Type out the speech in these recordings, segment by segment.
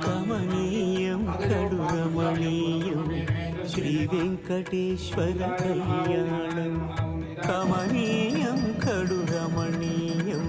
కమనీయం కడు రమణీయం శ్రీ వెంకటేశ్వర కళ్యాణం. కమనీయం కడు రమణీయం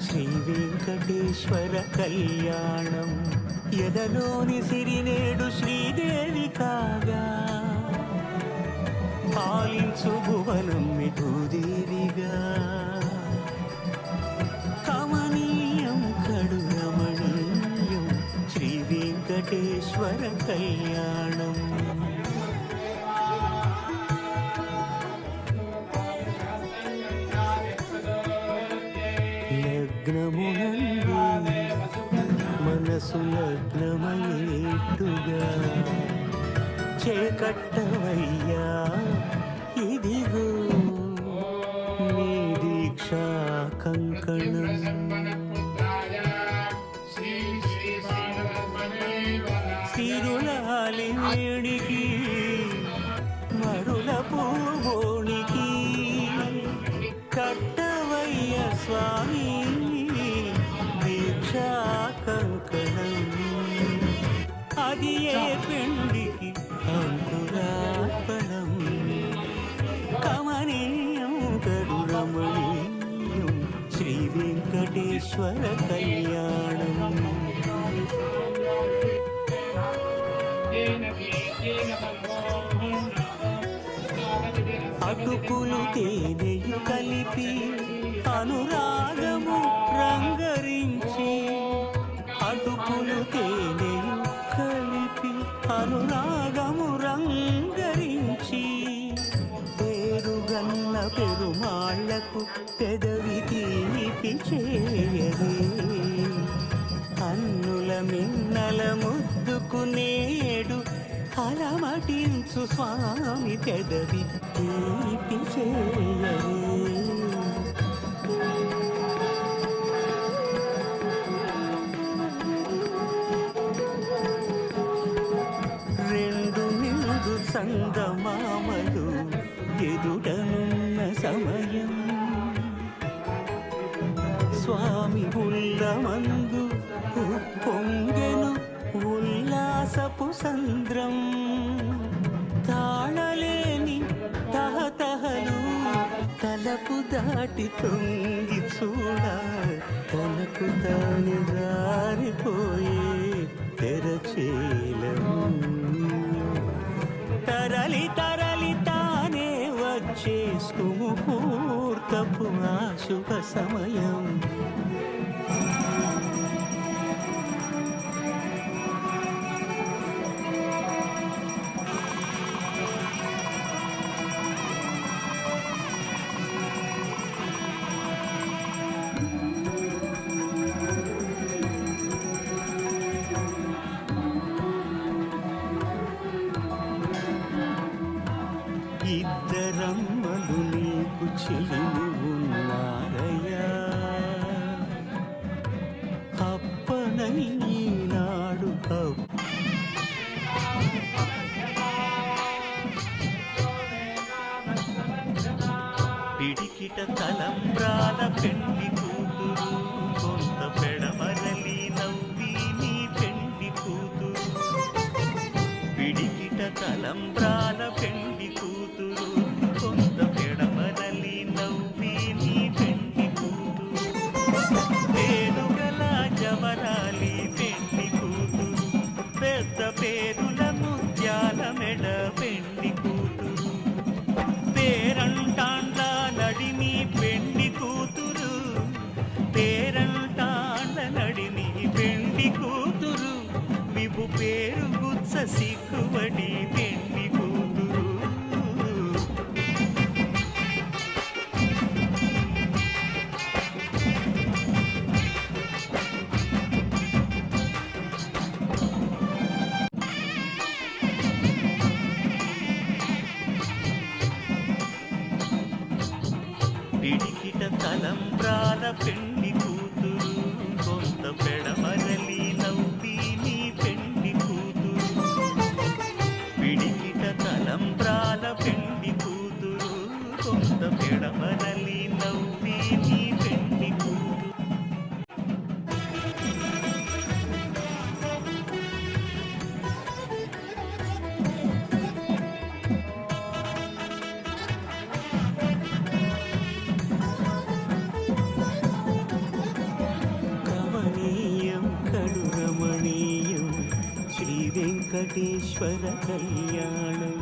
శ్రీ వెంకటేశ్వర కళ్యాణం. ఎదలోని సిరినేడు శ్రీదేవి కాగా పాలించు భువనం భూదేవిగా. కమనీయం కడు రమణీయం శ్రీ వెంకటేశ్వర కళ్యాణం. లగ్నమునందు మనసు లగ్నమయ్యేట్టుగా చేకట్టవయ్యా ఇదిగో నీ దీక్షా కంకణం. సిరులాలి వేడికి మరుల పూబోనికి కట్టవయ్య స్వామి దీక్షా కంకణం. అది ఏ పెండికి అంకురార్పణం. కమనీయం కడు రమణీయం శ్రీ వెంకటేశ్వర కళ్యాణం. అటుకులు తేనెయు కలిపి అనురాగము రంగరించి. అటుకులు తేనెయు కలిపి అనురాగము రంగరించి. పేరుగన్న పెరుమాళ్లకు పెదవి తీపి చేయదే. అన్నుల మిన్నల ముద్దుకు నేడు అలమటించు స్వామి పెదవి తీపి చేయదే. రెండు నిండు సంగమామలు ఎదుటనున్న సమయం. స్వామి ఉల్లమందు పొంగెను ఉల్లాసపు సంద్రం. తాళలేని తహతహలు తలకు దాటి తొంగి చూడ తనకు తాని జారిపోయే తెరచేలము. తరలి తరలి తానే వచ్చే సుముహూర్తపు ఆ శుభ సమయం. ఇద్దరమ్మలు నీకు చెలిమి ఉన్నారయ్యా. అప్పనని ఈనాడు పిడికిట తలంబ్రాల పెండి కూతురు కొంత పెడమరలి నవ్వి నీ పెండి కూతురు. పిడికిట తలంబ్రాల పెండి కూతురు కొంత పెడమరలి నవ్వి నీ పెండి కూతురు. పేరుగల జవరాలి పెండి కూతురు పెద్ద పేరుల ముత్యాల మెడ పెండి కూతురు. పేరంటాండ్ల నడిమి పెండి కూతురు. పేరంటాండ్ల నడిమి పెండి కూతురు. విభు పేరు గుత్స సిగ్గుబడి పెండి కూతురు. పిడికిట తలంబ్రాల పెండి కూతురు కొంత పెడమరలి నవ్వి నీ పెండి కూతురు. పిడికిట తలంబ్రాల పెండి కూతురు కొంత పెడమరలి నవ్వి నీ పెండి కూతురు. వెంకటేశ్వర కళ్యాణం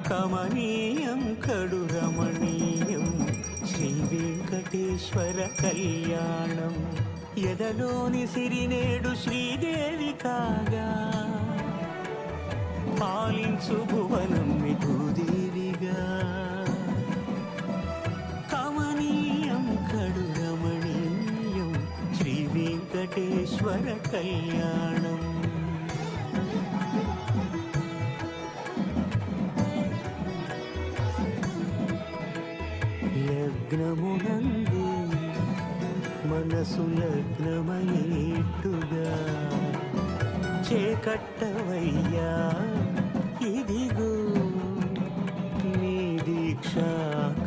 కమనీయం కడు రమణీయం శ్రీ వెంకటేశ్వర కళ్యాణం ఎదలోని సిరినేడు శ్రీదేవి కాగా పాలించు భువనం భూదేవిగా కమనీయం కడు రమణీయం శ్రీ వెంకటేశ్వర కళ్యాణం లగ్నమునందు మనసు లగ్నమయ్యేట్టుగా చేకట్టవయ్యా ఇదిగో నీ దీక్షా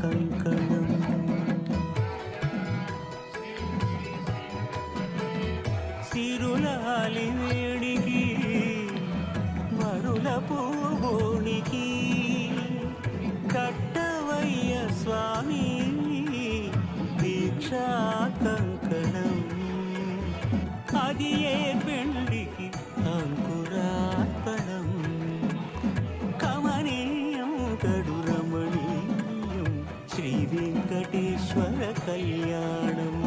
కంకణం సిరులాలి వేడికి మరుల పూబోనికి కట్టవయ్య స్వామి దీక్షా కంకణం అది ఏ పెండికి అంకురార్పణం కమనీయం కడు రమణీయం శ్రీ వెంకటేశ్వర కళ్యాణం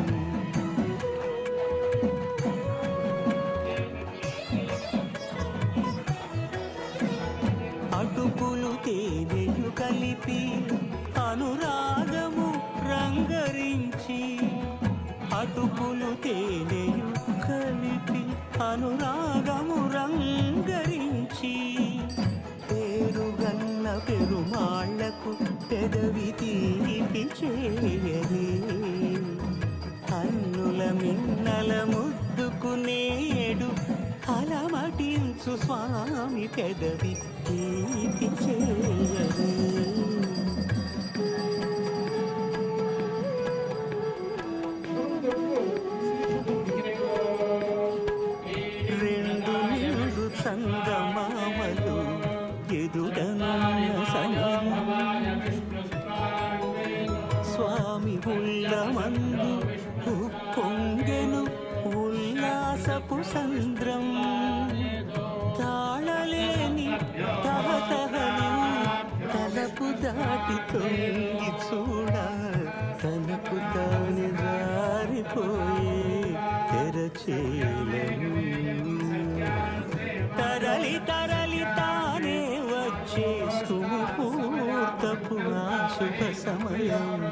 అటుకులు తేనెయు కలిపి అనురాగము రంగరించి అటుకులు తేనెయు కలిపి అనురాగము రంగరించి పేరుగన్న పెరుమాళ్లకు పెదవి తీపి చేయరే అన్నుల మిన్నల ముద్దుకునేడు అలమటించు స్వామి పెదవి తీపి చేయరే సంగమామలు ఎదుటనున్న స్వామి ఉల్లమందు పొంగెను ఉల్లాసపు సంద్రం తాళలేని తహతహలు తలపు దాటి తొంగి చూడ తనకు తాను జారిపోయే తెరచేలను తరలి తరలి తానే వచ్చే సుముహూర్తపు ఆ శుభ సమయం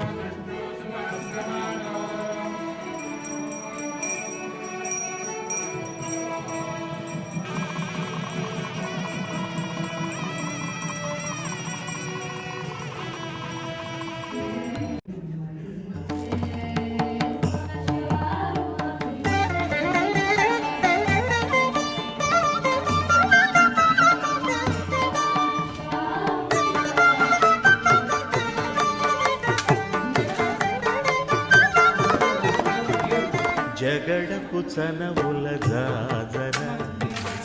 జగడపు చనవుల జాజర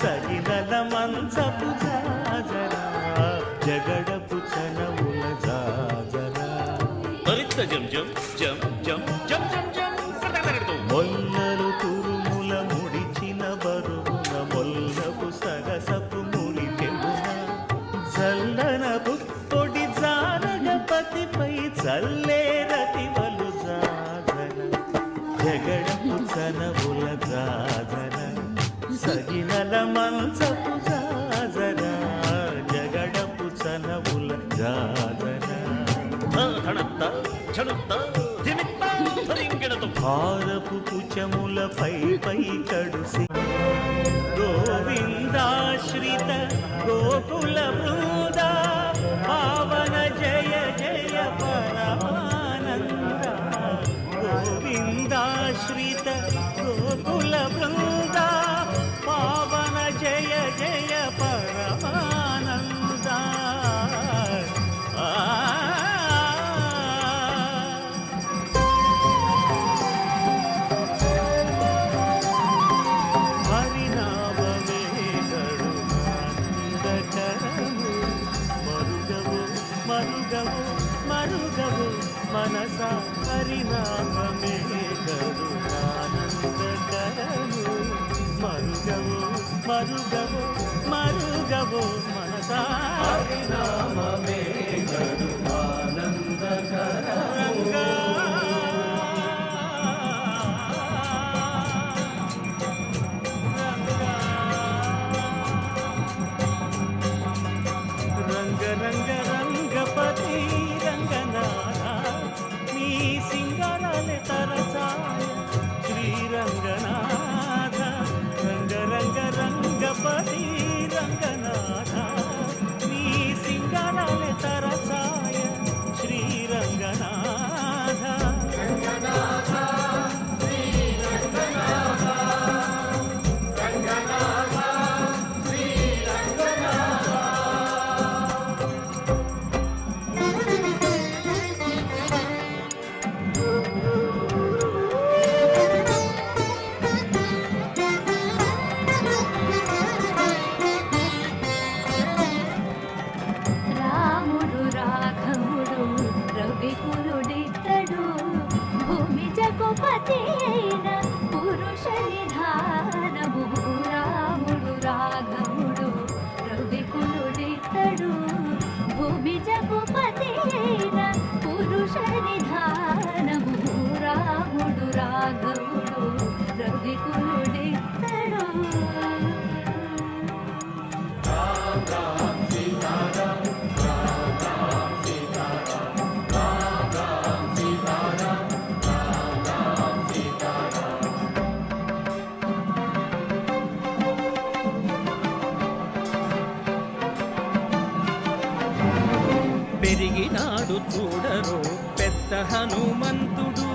సరినల మంచపు జాజర జగడపు చనవుల జాజర జం జం జం జం జం జం జం మొల్లలు తురుముల ముడిచిన బరువున మొల్లపు సరసపు ముడి పెమున చల్లనపు పొడి జారగపతిపై చల్లే రతివలు జాజర జగడపు చనవుల జాజర సగినల మంచపు జాజర జగడపు చనవుల జాజర భారపు కుచములపై పై కడుసి గోవిందాశ్రిత గోకుల బృంద పావన జయ జయ పరమానంద గోవిందాశ్రిత గోకుల బృంద పావన జయ జయ పరమానంద మరుగవు మనస హరినామమే కరుణానందకరము మరుగవో మరుగవో మరుగవో మనసా పరిణామమే రంగా రంగ రంగ రంగపతి రంగనాథ నీ సింగారాలే తరచాయ శ్రీరంగనాథ రంగ రంగ రంగపతి రంగనాథ నీ సింగారాలే తరచాయ శ్రీరంగనాథ రాముడు రాఘవుడు రవికులుడితడు భూమి జగపతి అయిన పురుష నిధానము రాముడు రాఘవుడు రవికులుడితడు భూమి జగపతి అయిన పురుష నిధానము రాముడు రాఘవుడు రవికులుడితడు పెరిగినాడు చూడరు పెద్ద హనుమంతుడు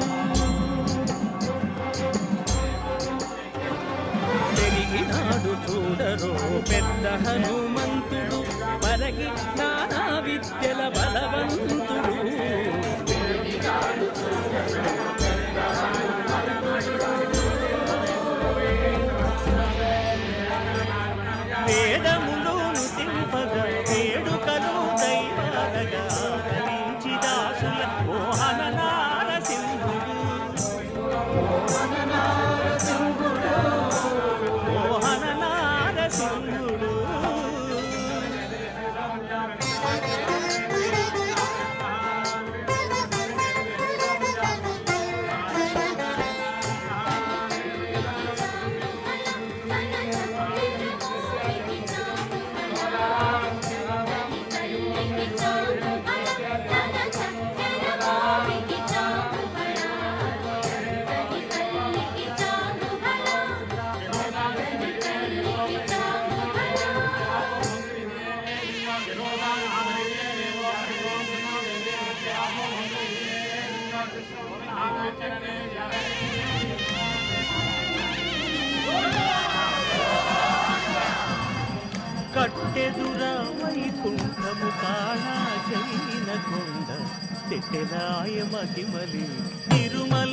పెరిగినాడు చూడరు పెద్ద హనుమంతుడు పరగి నానా విద్యల బలవంతుడు వేదములోను తింపగా వేడుకలు దైవాలగా ఆదరించి దాసుల మోహన నారసింహుడు మోహన నారసింహుడు కట్టెదురా వైకుంఠము కాణా జైన కొండ తెట్టెరాయ మహిమలి తిరుమల